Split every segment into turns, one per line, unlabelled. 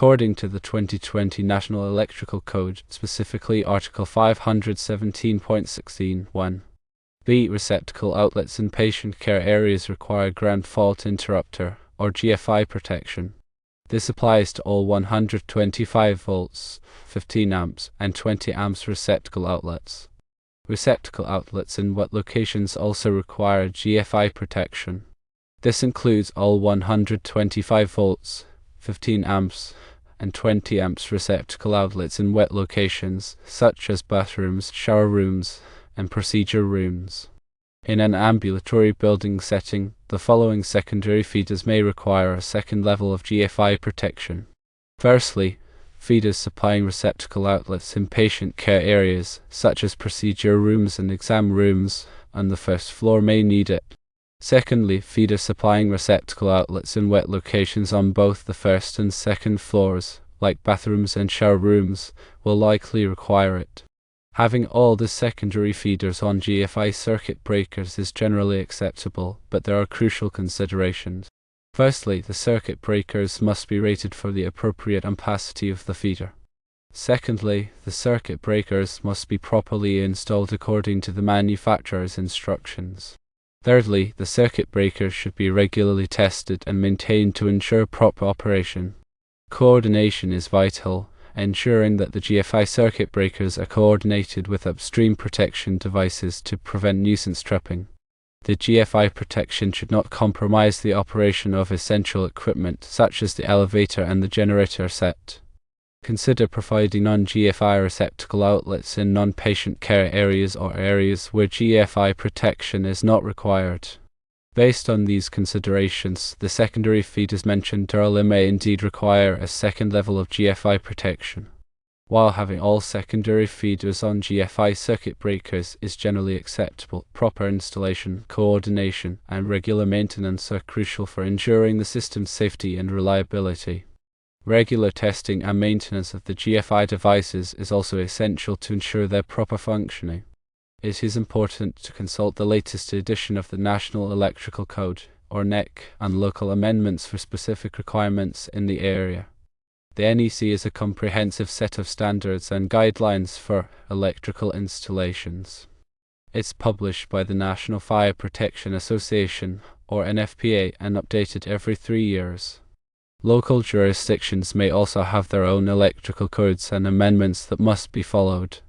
according to the 2020 National Electrical Code, specifically Article 517.16(1). B. Receptacle outlets in patient care areas require ground fault interrupter, or GFI protection. This applies to all 125 volts, 15 amps, and 20 amps receptacle outlets. Receptacle outlets in wet locations also require GFI protection. This includes all 125 volts, 15 amps, and 20 amps receptacle outlets in wet locations, such as bathrooms, shower rooms, and procedure rooms. In an ambulatory building setting, the following secondary feeders may require a second level of GFI protection. Firstly, feeders supplying receptacle outlets in patient care areas, such as procedure rooms and exam rooms, on the first floor may need it. Secondly, feeders supplying receptacle outlets in wet locations on both the first and second floors, like bathrooms and shower rooms, will likely require it. Having all the secondary feeders on GFI circuit breakers is generally acceptable, but there are crucial considerations. Firstly, the circuit breakers must be rated for the appropriate ampacity of the feeder. Secondly, the circuit breakers must be properly installed according to the manufacturer's instructions. Thirdly, the circuit breakers should be regularly tested and maintained to ensure proper operation. Coordination is vital, ensuring that the GFI circuit breakers are coordinated with upstream protection devices to prevent nuisance tripping. The GFI protection should not compromise the operation of essential equipment such as the elevator and the generator set. Consider providing non-GFI receptacle outlets in non-patient care areas or areas where GFI protection is not required. Based on these considerations, the secondary feeders mentioned earlier may indeed require a second level of GFI protection. While having all secondary feeders on GFI circuit breakers is generally acceptable, proper installation, coordination, and regular maintenance are crucial for ensuring the system's safety and reliability. Regular testing and maintenance of the GFI devices is also essential to ensure their proper functioning. It is important to consult the latest edition of the National Electrical Code, or NEC, and local amendments for specific requirements in the area. The NEC is a comprehensive set of standards and guidelines for electrical installations. It's published by the National Fire Protection Association, or NFPA, and updated every 3 years. Local jurisdictions may also have their own electrical codes and amendments that must be followed.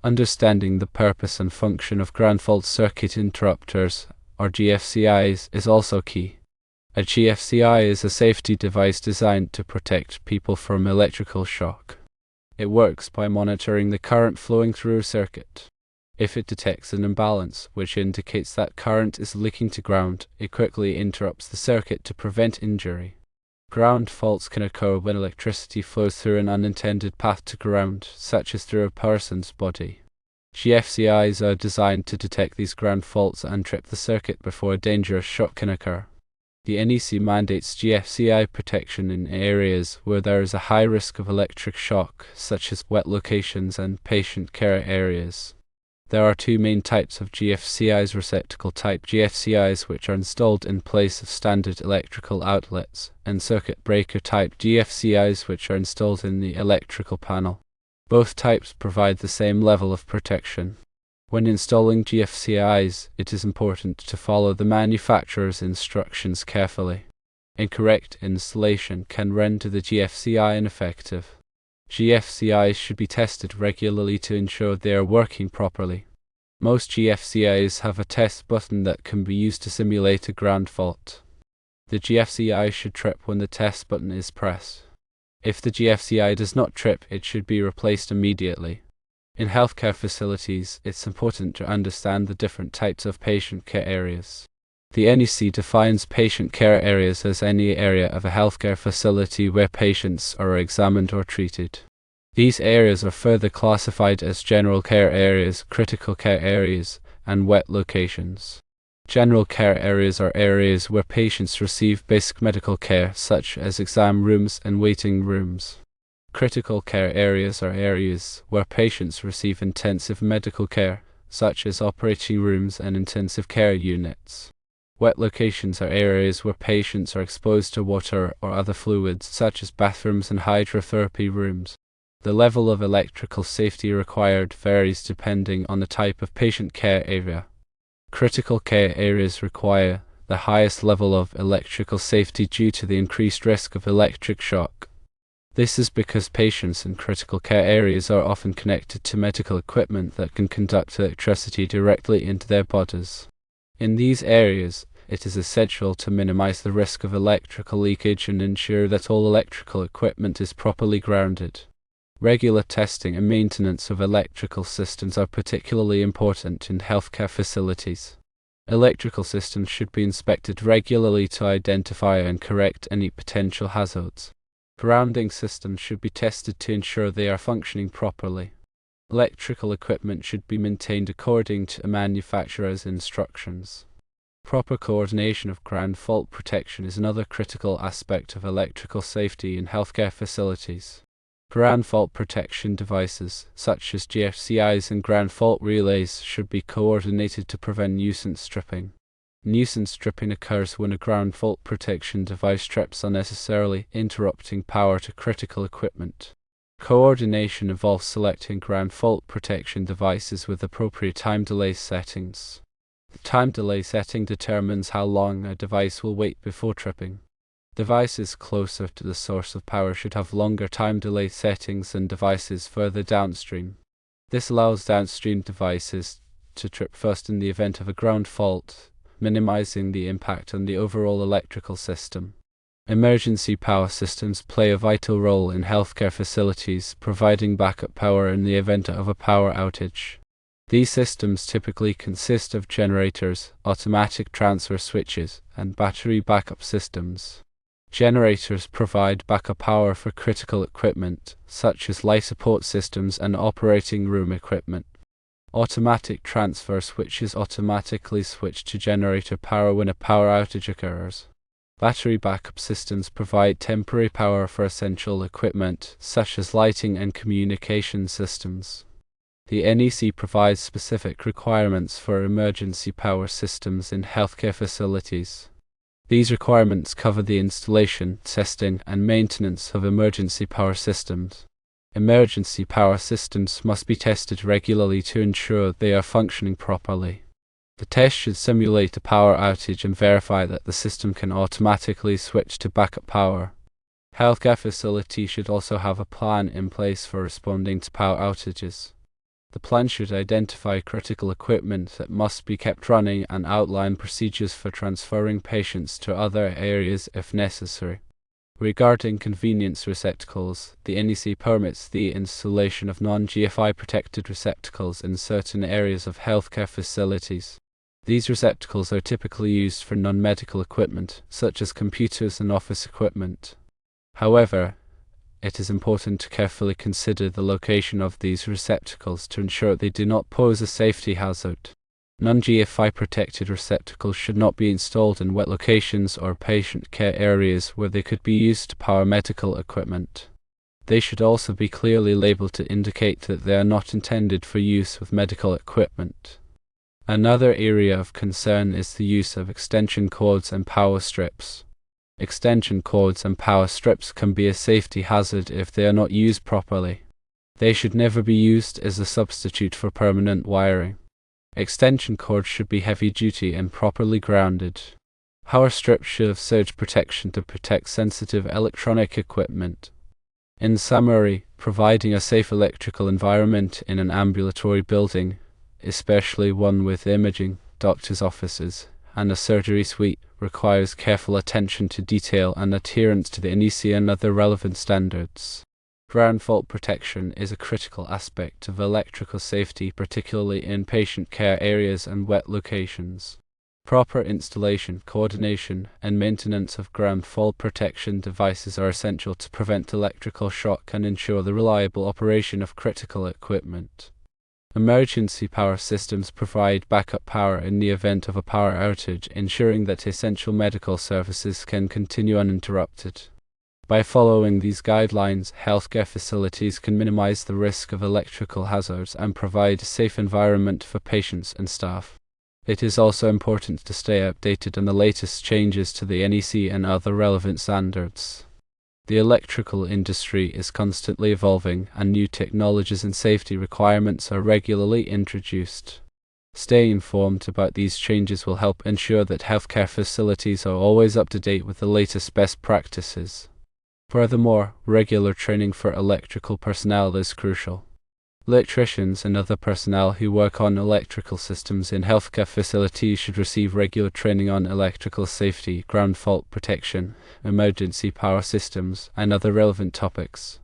Understanding the purpose and function of ground fault circuit interrupters, or GFCIs, is also key. A GFCI is a safety device designed to protect people from electrical shock. It works by monitoring the current flowing through a circuit. If it detects an imbalance, which indicates that current is leaking to ground, it quickly interrupts the circuit to prevent injury. Ground faults can occur when electricity flows through an unintended path to ground, such as through a person's body. GFCIs are designed to detect these ground faults and trip the circuit before a dangerous shock can occur. The NEC mandates GFCI protection in areas where there is a high risk of electric shock, such as wet locations and patient care areas. There are two main types of GFCIs: receptacle type GFCIs, which are installed in place of standard electrical outlets, and circuit breaker type GFCIs, which are installed in the electrical panel. Both types provide the same level of protection. When installing GFCIs, it is important to follow the manufacturer's instructions carefully. Incorrect installation can render the GFCI ineffective. GFCIs should be tested regularly to ensure they are working properly. Most GFCIs have a test button that can be used to simulate a ground fault. The GFCI should trip when the test button is pressed. If the GFCI does not trip, it should be replaced immediately. In healthcare facilities, it's important to understand the different types of patient care areas. The NEC defines patient care areas as any area of a healthcare facility where patients are examined or treated. These areas are further classified as general care areas, critical care areas, and wet locations. General care areas are areas where patients receive basic medical care, such as exam rooms and waiting rooms. Critical care areas are areas where patients receive intensive medical care, such as operating rooms and intensive care units. Wet locations are areas where patients are exposed to water or other fluids, such as bathrooms and hydrotherapy rooms. The level of electrical safety required varies depending on the type of patient care area. Critical care areas require the highest level of electrical safety due to the increased risk of electric shock. This is because patients in critical care areas are often connected to medical equipment that can conduct electricity directly into their bodies. In these areas, it is essential to minimize the risk of electrical leakage and ensure that all electrical equipment is properly grounded. Regular testing and maintenance of electrical systems are particularly important in healthcare facilities. Electrical systems should be inspected regularly to identify and correct any potential hazards. Grounding systems should be tested to ensure they are functioning properly. Electrical equipment should be maintained according to a manufacturer's instructions. Proper coordination of ground fault protection is another critical aspect of electrical safety in healthcare facilities. Ground fault protection devices, such as GFCIs and ground fault relays, should be coordinated to prevent nuisance stripping. Nuisance stripping occurs when a ground fault protection device trips unnecessarily, interrupting power to critical equipment. Coordination involves selecting ground fault protection devices with appropriate time delay settings. The time delay setting determines how long a device will wait before tripping. Devices closer to the source of power should have longer time delay settings than devices further downstream. This allows downstream devices to trip first in the event of a ground fault, minimizing the impact on the overall electrical system. Emergency power systems play a vital role in healthcare facilities, providing backup power in the event of a power outage. These systems typically consist of generators, automatic transfer switches, and battery backup systems. Generators provide backup power for critical equipment, such as life support systems and operating room equipment. Automatic transfer switches automatically switch to generator power when a power outage occurs. Battery backup systems provide temporary power for essential equipment, such as lighting and communication systems. The NEC provides specific requirements for emergency power systems in healthcare facilities. These requirements cover the installation, testing, and maintenance of emergency power systems. Emergency power systems must be tested regularly to ensure they are functioning properly. The test should simulate a power outage and verify that the system can automatically switch to backup power. Healthcare facilities should also have a plan in place for responding to power outages. The plan should identify critical equipment that must be kept running and outline procedures for transferring patients to other areas if necessary. Regarding convenience receptacles, the NEC permits the installation of non-GFI protected receptacles in certain areas of healthcare facilities. These receptacles are typically used for non-medical equipment, such as computers and office equipment. However, it is important to carefully consider the location of these receptacles to ensure they do not pose a safety hazard. Non-GFI protected receptacles should not be installed in wet locations or patient care areas where they could be used to power medical equipment. They should also be clearly labeled to indicate that they are not intended for use with medical equipment. Another area of concern is the use of extension cords and power strips. Extension cords and power strips can be a safety hazard if they are not used properly. They should never be used as a substitute for permanent wiring. Extension cords should be heavy-duty and properly grounded. Power strips should have surge protection to protect sensitive electronic equipment. In summary, providing a safe electrical environment in an ambulatory building, especially one with imaging, doctor's offices, and a surgery suite, requires careful attention to detail and adherence to the NEC and other relevant standards. Ground fault protection is a critical aspect of electrical safety, particularly in patient care areas and wet locations. Proper installation, coordination, and maintenance of ground fault protection devices are essential to prevent electrical shock and ensure the reliable operation of critical equipment. Emergency power systems provide backup power in the event of a power outage, ensuring that essential medical services can continue uninterrupted. By following these guidelines, healthcare facilities can minimize the risk of electrical hazards and provide a safe environment for patients and staff. It is also important to stay updated on the latest changes to the NEC and other relevant standards. The electrical industry is constantly evolving, and new technologies and safety requirements are regularly introduced. Staying informed about these changes will help ensure that healthcare facilities are always up to date with the latest best practices. Furthermore, regular training for electrical personnel is crucial. Electricians and other personnel who work on electrical systems in healthcare facilities should receive regular training on electrical safety, ground fault protection, emergency power systems, and other relevant topics.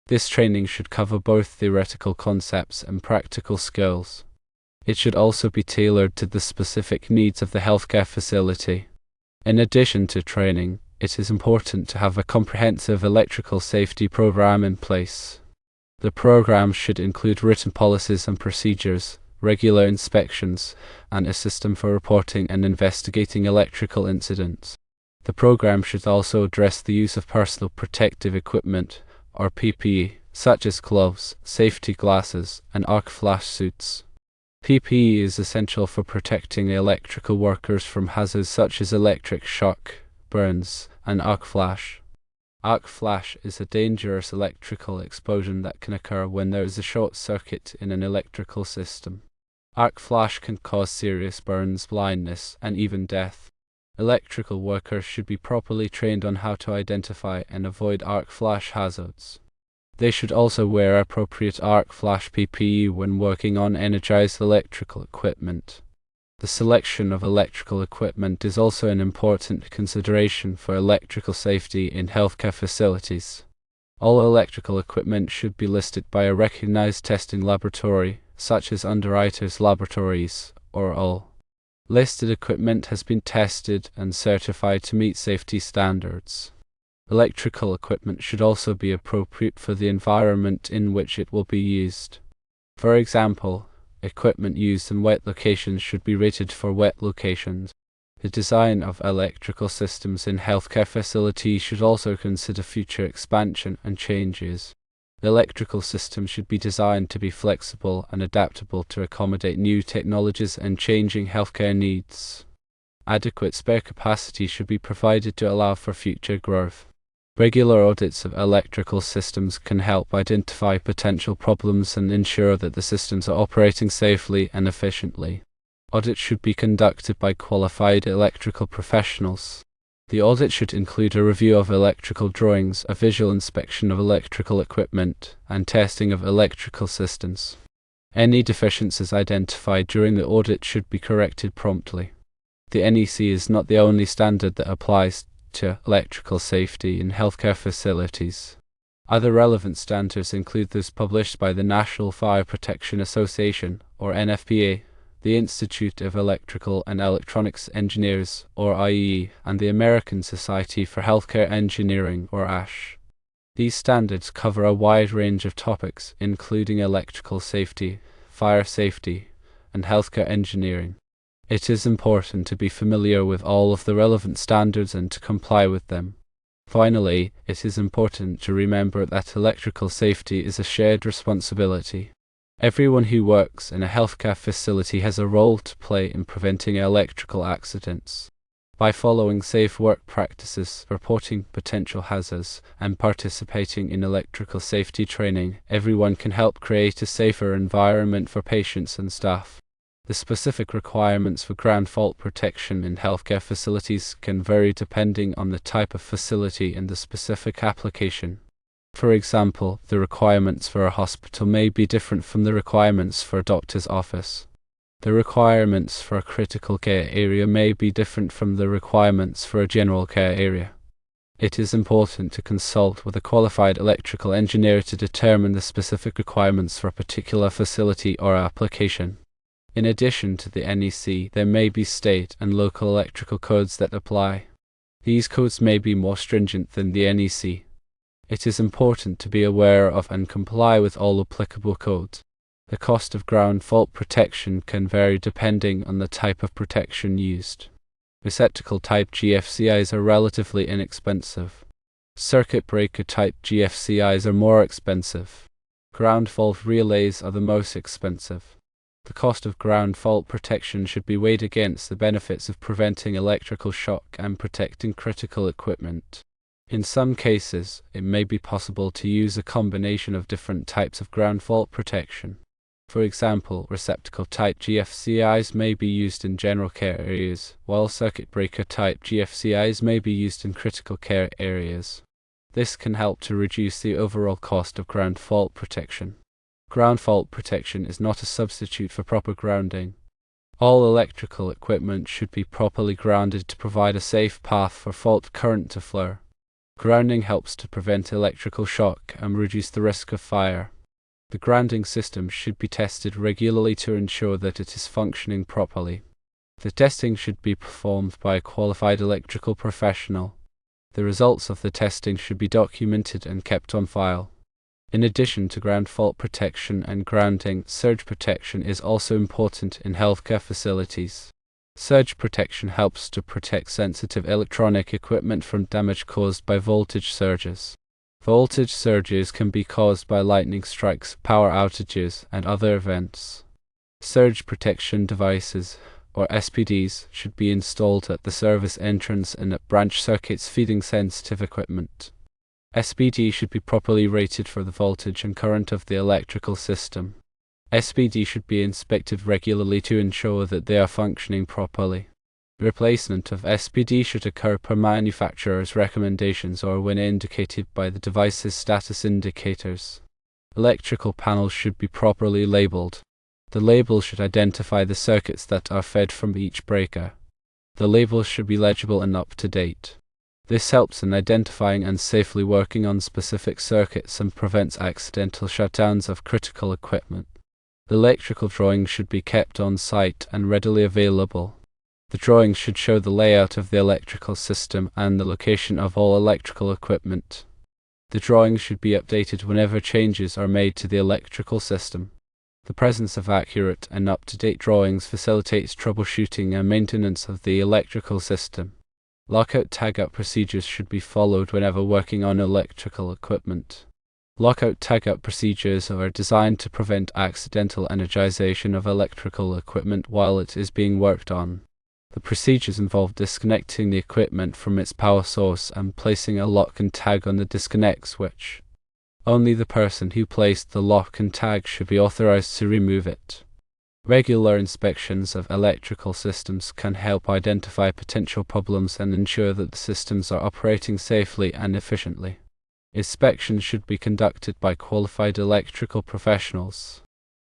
This training should cover both theoretical concepts and practical skills. It should also be tailored to the specific needs of the healthcare facility. In addition to training, it is important to have a comprehensive electrical safety program in place. The program should include written policies and procedures, regular inspections, and a system for reporting and investigating electrical incidents. The program should also address the use of personal protective equipment, or PPE, such as gloves, safety glasses, and arc flash suits. PPE is essential for protecting electrical workers from hazards such as electric shock, burns, and arc flash. Arc flash is a dangerous electrical explosion that can occur when there is a short circuit in an electrical system. Arc flash can cause serious burns, blindness, and even death. Electrical workers should be properly trained on how to identify and avoid arc flash hazards. They should also wear appropriate arc flash PPE when working on energized electrical equipment. The selection of electrical equipment is also an important consideration for electrical safety in healthcare facilities. All electrical equipment should be listed by a recognized testing laboratory, such as Underwriters Laboratories, or all. Listed equipment has been tested and certified to meet safety standards. Electrical equipment should also be appropriate for the environment in which it will be used. For example, equipment used in wet locations should be rated for wet locations. The design of electrical systems in healthcare facilities should also consider future expansion and changes. The electrical system should be designed to be flexible and adaptable to accommodate new technologies and changing healthcare needs. Adequate spare capacity should be provided to allow for future growth. Regular audits of electrical systems can help identify potential problems and ensure that the systems are operating safely and efficiently. Audits should be conducted by qualified electrical professionals. The audit should include a review of electrical drawings, a visual inspection of electrical equipment, and testing of electrical systems. Any deficiencies identified during the audit should be corrected promptly. The NEC is not the only standard that applies to electrical safety in healthcare facilities. Other relevant standards include those published by the National Fire Protection Association, or NFPA, the Institute of Electrical and Electronics Engineers, or IEE, and the American Society for Healthcare Engineering, or ASH. These standards cover a wide range of topics, including electrical safety, fire safety, and healthcare engineering. It is important to be familiar with all of the relevant standards and to comply with them. Finally, it is important to remember that electrical safety is a shared responsibility. Everyone who works in a healthcare facility has a role to play in preventing electrical accidents. By following safe work practices, reporting potential hazards, and participating in electrical safety training, everyone can help create a safer environment for patients and staff. The specific requirements for ground fault protection in healthcare facilities can vary depending on the type of facility and the specific application. For example, the requirements for a hospital may be different from the requirements for a doctor's office. The requirements for a critical care area may be different from the requirements for a general care area. It is important to consult with a qualified electrical engineer to determine the specific requirements for a particular facility or application. In addition to the NEC, there may be state and local electrical codes that apply. These codes may be more stringent than the NEC. It is important to be aware of and comply with all applicable codes. The cost of ground fault protection can vary depending on the type of protection used. Receptacle type GFCIs are relatively inexpensive. Circuit breaker type GFCIs are more expensive. Ground fault relays are the most expensive. The cost of ground fault protection should be weighed against the benefits of preventing electrical shock and protecting critical equipment. In some cases, it may be possible to use a combination of different types of ground fault protection. For example, receptacle-type GFCIs may be used in general care areas, while circuit breaker-type GFCIs may be used in critical care areas. This can help to reduce the overall cost of ground fault protection. Ground fault protection is not a substitute for proper grounding. All electrical equipment should be properly grounded to provide a safe path for fault current to flow. Grounding helps to prevent electrical shock and reduce the risk of fire. The grounding system should be tested regularly to ensure that it is functioning properly. The testing should be performed by a qualified electrical professional. The results of the testing should be documented and kept on file. In addition to ground fault protection and grounding, surge protection is also important in healthcare facilities. Surge protection helps to protect sensitive electronic equipment from damage caused by voltage surges. Voltage surges can be caused by lightning strikes, power outages, and other events. Surge protection devices, or SPDs, should be installed at the service entrance and at branch circuits feeding sensitive equipment. SPD should be properly rated for the voltage and current of the electrical system. SPD should be inspected regularly to ensure that they are functioning properly. Replacement of SPD should occur per manufacturer's recommendations or when indicated by the device's status indicators. Electrical panels should be properly labeled. The label should identify the circuits that are fed from each breaker. The labels should be legible and up to date. This helps in identifying and safely working on specific circuits and prevents accidental shutdowns of critical equipment. The electrical drawings should be kept on site and readily available. The drawings should show the layout of the electrical system and the location of all electrical equipment. The drawings should be updated whenever changes are made to the electrical system. The presence of accurate and up-to-date drawings facilitates troubleshooting and maintenance of the electrical system. Lockout-tagout procedures should be followed whenever working on electrical equipment. Lockout-tagout procedures are designed to prevent accidental energization of electrical equipment while it is being worked on. The procedures involve disconnecting the equipment from its power source and placing a lock and tag on the disconnect switch. Only the person who placed the lock and tag should be authorized to remove it. Regular inspections of electrical systems can help identify potential problems and ensure that the systems are operating safely and efficiently. Inspections should be conducted by qualified electrical professionals.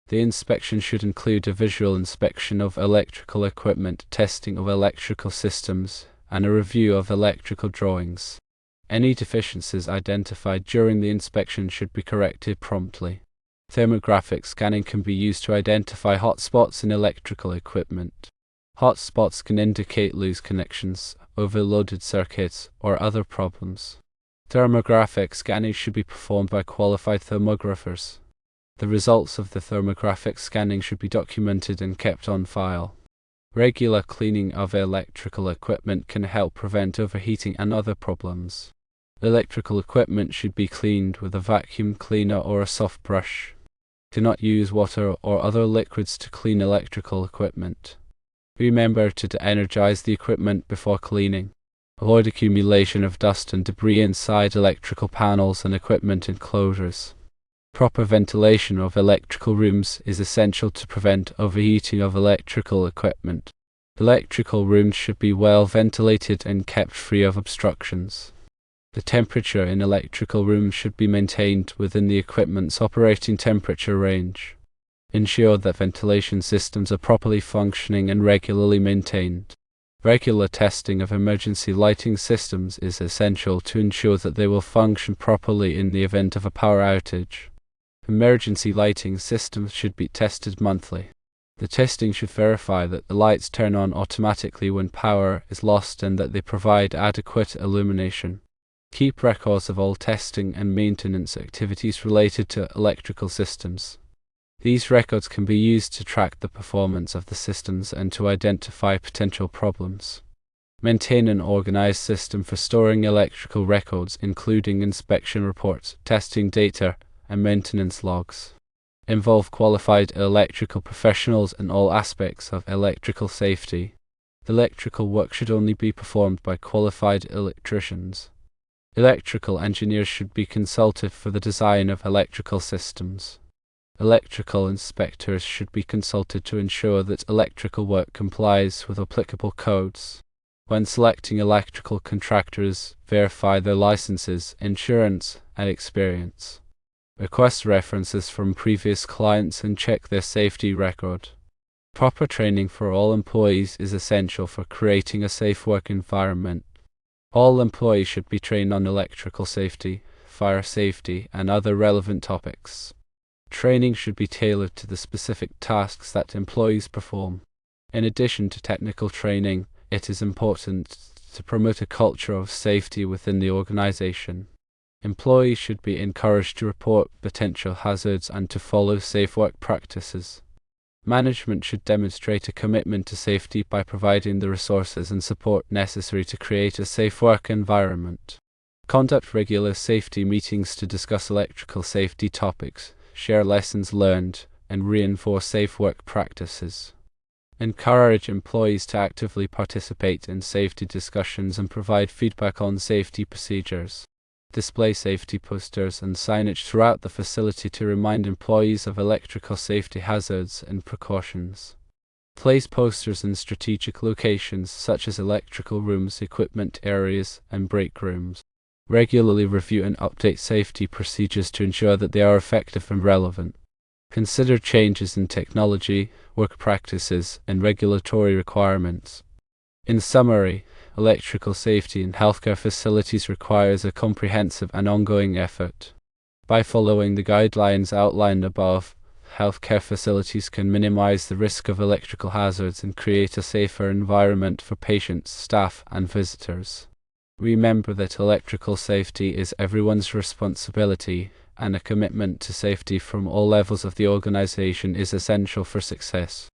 The inspection should include a visual inspection of electrical equipment, testing of electrical systems, and a review of electrical drawings. Any deficiencies identified during the inspection should be corrected promptly. Thermographic scanning can be used to identify hot spots in electrical equipment. Hot spots can indicate loose connections, overloaded circuits, or other problems. Thermographic scanning should be performed by qualified thermographers. The results of the thermographic scanning should be documented and kept on file. Regular cleaning of electrical equipment can help prevent overheating and other problems. Electrical equipment should be cleaned with a vacuum cleaner or a soft brush. Do not use water or other liquids to clean electrical equipment. Remember to de-energize the equipment before cleaning. Avoid accumulation of dust and debris inside electrical panels and equipment enclosures. Proper ventilation of electrical rooms is essential to prevent overheating of electrical equipment. Electrical rooms should be well ventilated and kept free of obstructions. The temperature in electrical rooms should be maintained within the equipment's operating temperature range. Ensure that ventilation systems are properly functioning and regularly maintained. Regular testing of emergency lighting systems is essential to ensure that they will function properly in the event of a power outage. Emergency lighting systems should be tested monthly. The testing should verify that the lights turn on automatically when power is lost and that they provide adequate illumination. Keep records of all testing and maintenance activities related to electrical systems. These records can be used to track the performance of the systems and to identify potential problems. Maintain an organized system for storing electrical records, including inspection reports, testing data, and maintenance logs. Involve qualified electrical professionals in all aspects of electrical safety. Electrical work should only be performed by qualified electricians. Electrical engineers should be consulted for the design of electrical systems. Electrical inspectors should be consulted to ensure that electrical work complies with applicable codes. When selecting electrical contractors, verify their licenses, insurance, and experience. Request references from previous clients and check their safety record. Proper training for all employees is essential for creating a safe work environment. All employees should be trained on electrical safety, fire safety, and other relevant topics. Training should be tailored to the specific tasks that employees perform. In addition to technical training, it is important to promote a culture of safety within the organization. Employees should be encouraged to report potential hazards and to follow safe work practices. Management should demonstrate a commitment to safety by providing the resources and support necessary to create a safe work environment. Conduct regular safety meetings to discuss electrical safety topics, share lessons learned, and reinforce safe work practices. Encourage employees to actively participate in safety discussions and provide feedback on safety procedures. Display safety posters and signage throughout the facility to remind employees of electrical safety hazards and precautions. Place posters in strategic locations such as electrical rooms, equipment areas, and break rooms. Regularly review and update safety procedures to ensure that they are effective and relevant. Consider changes in technology, work practices, and regulatory requirements. In summary, electrical safety in healthcare facilities requires a comprehensive and ongoing effort. By following the guidelines outlined above, healthcare facilities can minimize the risk of electrical hazards and create a safer environment for patients, staff, and visitors. Remember that electrical safety is everyone's responsibility, and a commitment to safety from all levels of the organization is essential for success.